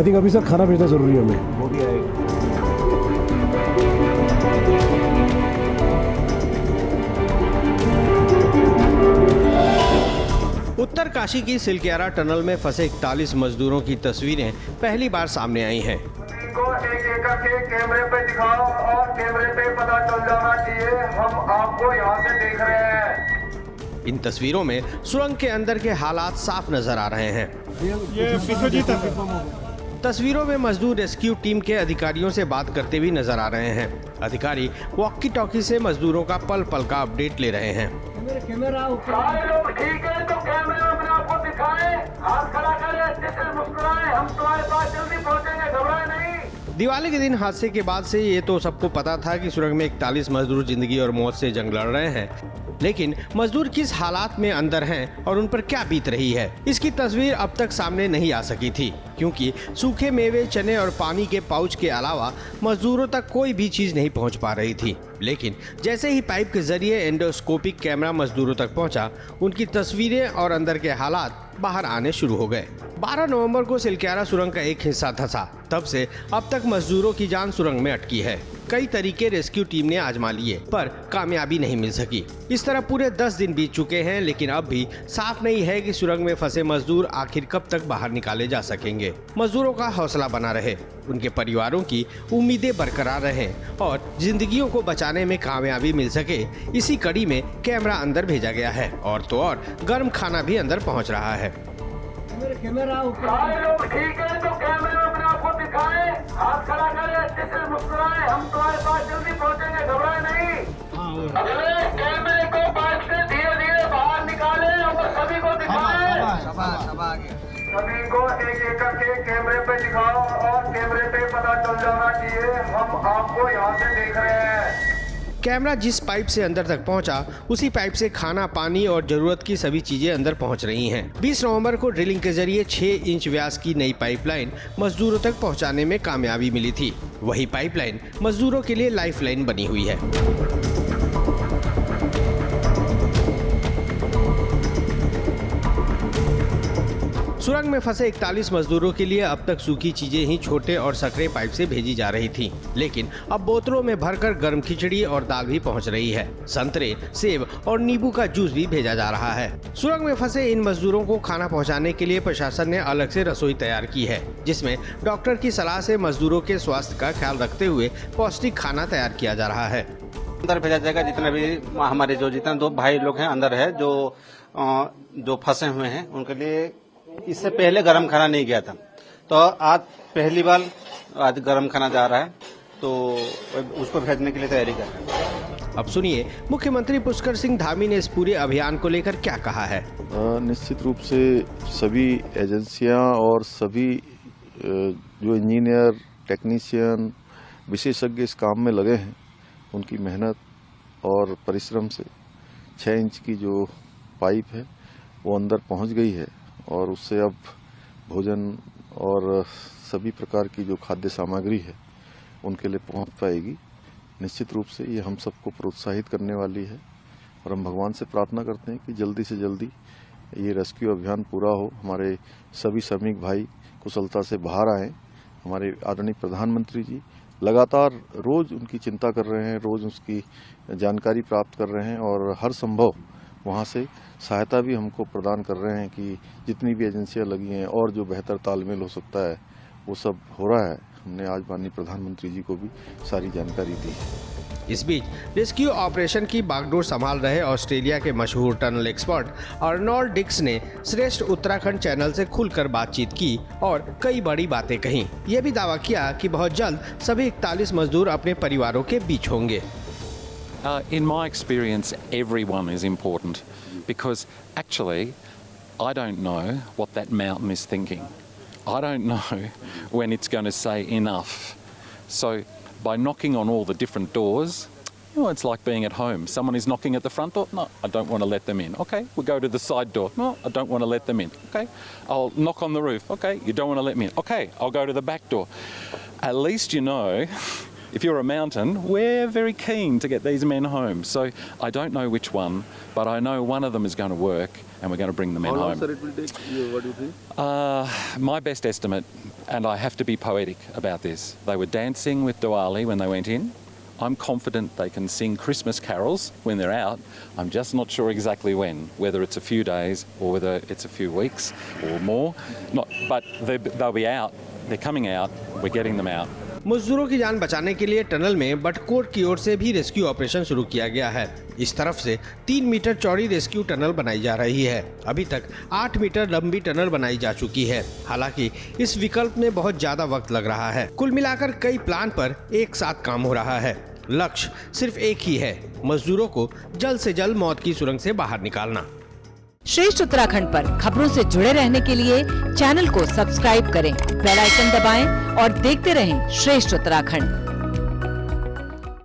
I think अभी sir खाना भेजना ज़रूरी है हमें। वो भी आएगा। उत्तरकाशी की सिलक्यारा टनल में फंसे 41 मजदूरों की तस्वीरें पहली बार सामने आई हैं। को एक एक करके कैमरे पे दिखाओ और कैमरे पे पता चल जाना चाहिए हम आपको यहाँ से देख रहे हैं। इन तस्वीरों में सुरंग के अंदर के हालात साफ नजर आ रहे हैं। तस्वीरों में मजदूर रेस्क्यू टीम के अधिकारियों से बात करते भी नजर आ रहे हैं। अधिकारी वॉकी टॉकी से मजदूरों का पल पल का अपडेट ले रहे हैं। सारे लोग ठीक है तो कैमरे में अपने आपको दिखाएं, हाथ खड़ा करें, अच्छे से मुस्कुराएं, हम तुम्हारे पास जल्दी पहुँचेंगे, घबराएं नहीं। दिवाली के दिन हादसे के बाद से ये तो सबको पता था कि सुरंग में 41 मजदूर जिंदगी और मौत से जंग लड़ रहे हैं, लेकिन मजदूर किस हालात में अंदर हैं और उन पर क्या बीत रही है, इसकी तस्वीर अब तक सामने नहीं आ सकी थी, क्योंकि सूखे मेवे, चने और पानी के पाउच के अलावा मजदूरों तक कोई भी चीज नहीं पहुंच पा रही थी। लेकिन जैसे ही पाइप के जरिए एंडोस्कोपिक कैमरा मजदूरों तक पहुंचा, उनकी तस्वीरें और अंदर के हालात बाहर आने शुरू हो गए। 12 नवंबर को सिलक्यारा सुरंग का एक हिस्सा धंसा। तब से अब तक मजदूरों की जान सुरंग में अटकी है। कई तरीके रेस्क्यू टीम ने आजमा लिए, पर कामयाबी नहीं मिल सकी। इस तरह पूरे 10 दिन बीत चुके हैं, लेकिन अब भी साफ नहीं है कि सुरंग में फंसे मजदूर आखिर कब तक बाहर निकाले जा सकेंगे। मजदूरों का हौसला बना रहे, उनके परिवारों की उम्मीदें बरकरार रहे और जिंदगियों को बचाने में कामयाबी मिल सके, इसी कड़ी में कैमरा अंदर भेजा गया है और तो और गर्म खाना भी अंदर पहुंच रहा है। सारे लोग ठीक है तो कैमरे में अपने आपको दिखाएं, हाथ खड़ा करें, अच्छे से मुस्कुराएं, हम तुम्हारे पास जल्दी पहुँचेंगे, घबराएं नहीं। अगले कैमरे को बाइक से धीरे धीरे बाहर निकालें और सभी को दिखाएं। सभी को एक एक करके कैमरे पे दिखाओ और कैमरे पे पता चल जाना चाहिए हम आपको यहाँ से देख रहे हैं। कैमरा जिस पाइप से अंदर तक पहुंचा, उसी पाइप से खाना, पानी और जरूरत की सभी चीजें अंदर पहुंच रही हैं। 20 नवंबर को ड्रिलिंग के जरिए 6 इंच व्यास की नई पाइपलाइन मजदूरों तक पहुंचाने में कामयाबी मिली थी। वही पाइपलाइन मजदूरों के लिए लाइफलाइन बनी हुई है। सुरंग में फंसे 41 मजदूरों के लिए अब तक सूखी चीजें ही छोटे और सकरे पाइप से भेजी जा रही थी, लेकिन अब बोतलों में भरकर गर्म खिचड़ी और दाल भी पहुंच रही है। संतरे, सेब और नींबू का जूस भी भेजा जा रहा है। सुरंग में फंसे इन मजदूरों को खाना पहुंचाने के लिए प्रशासन ने अलग से रसोई तैयार की है, जिसमें डॉक्टर की सलाह से मजदूरों के स्वास्थ्य का ख्याल रखते हुए पौष्टिक खाना तैयार किया जा रहा है। अंदर भेजा जाएगा जितने भी हमारे जितने 2 भाई लोग हैं अंदर है जो फंसे हुए हैं, उनके लिए इससे पहले गरम खाना नहीं गया था, तो आज पहली बार आज गरम खाना जा रहा है, तो उसको भेजने के लिए तैयारी कर रहे हैं। अब सुनिए मुख्यमंत्री पुष्कर सिंह धामी ने इस पूरे अभियान को लेकर क्या कहा है। निश्चित रूप से सभी एजेंसियां और सभी जो इंजीनियर, टेक्नीशियन, विशेषज्ञ इस काम में लगे हैं, उनकी मेहनत और परिश्रम से 6 इंच की जो पाइप है वो अंदर पहुंच गई है और उससे अब भोजन और सभी प्रकार की जो खाद्य सामग्री है उनके लिए पहुंच पाएगी। निश्चित रूप से ये हम सबको प्रोत्साहित करने वाली है और हम भगवान से प्रार्थना करते हैं कि जल्दी से जल्दी ये रेस्क्यू अभियान पूरा हो, हमारे सभी श्रमिक भाई कुशलता से बाहर आएँ। हमारे आदरणीय प्रधानमंत्री जी लगातार रोज उनकी चिंता कर रहे हैं, रोज उसकी जानकारी प्राप्त कर रहे हैं और हर संभव वहाँ से सहायता भी हमको प्रदान कर रहे हैं कि जितनी भी एजेंसियां लगी हैं और जो बेहतर तालमेल हो सकता है वो सब हो रहा है। हमने आज माननीय प्रधानमंत्री जी को भी सारी जानकारी दी है। इस बीच रेस्क्यू ऑपरेशन की बागडोर संभाल रहे ऑस्ट्रेलिया के मशहूर टनल एक्सपर्ट अर्नोल्ड डिक्स ने श्रेष्ठ उत्तराखंड चैनल से खुलकर बातचीत की और कई बड़ी बातें कहीं। ये भी दावा किया कि बहुत जल्द सभी 41 मजदूर अपने परिवारों के बीच होंगे। In my experience, everyone is important because actually I don't know what that mountain is thinking. I don't know when it's going to say enough. So by knocking on all the different doors, it's like being at home. Someone is knocking at the front door. No, I don't want to let them in. Okay, we'll go to the side door. No, I don't want to let them in. Okay, I'll knock on the roof. Okay, you don't want to let me in. Okay, I'll go to the back door. At least you know if you're a mountain, we're very keen to get these men home. So I don't know which one, but I know one of them is going to work and we're going to bring the men home. How long, sir, it will take? What do you think? My best estimate, and I have to be poetic about this, they were dancing with Diwali when they went in. I'm confident they can sing Christmas carols when they're out. I'm just not sure exactly when, whether it's a few days or whether it's a few weeks or more. But they'll be out. They're coming out. We're getting them out. मजदूरों की जान बचाने के लिए tunnel में बटकोट की ओर से भी रेस्क्यू ऑपरेशन शुरू किया गया है। इस तरफ से 3 मीटर चौड़ी रेस्क्यू टनल बनाई जा रही है। अभी तक 8 मीटर लंबी टनल बनाई जा चुकी है। हालांकि इस विकल्प में बहुत ज्यादा वक्त लग रहा है। कुल मिलाकर कई प्लान पर एक साथ काम हो रहा है। लक्ष्य सिर्फ एक ही है, मजदूरों को जल्द से जल्द मौत की सुरंग से बाहर निकालना। श्रेष्ठ उत्तराखंड पर खबरों से जुड़े रहने के लिए चैनल को सब्सक्राइब करें, बेल आइकन दबाएं और देखते रहें श्रेष्ठ उत्तराखंड।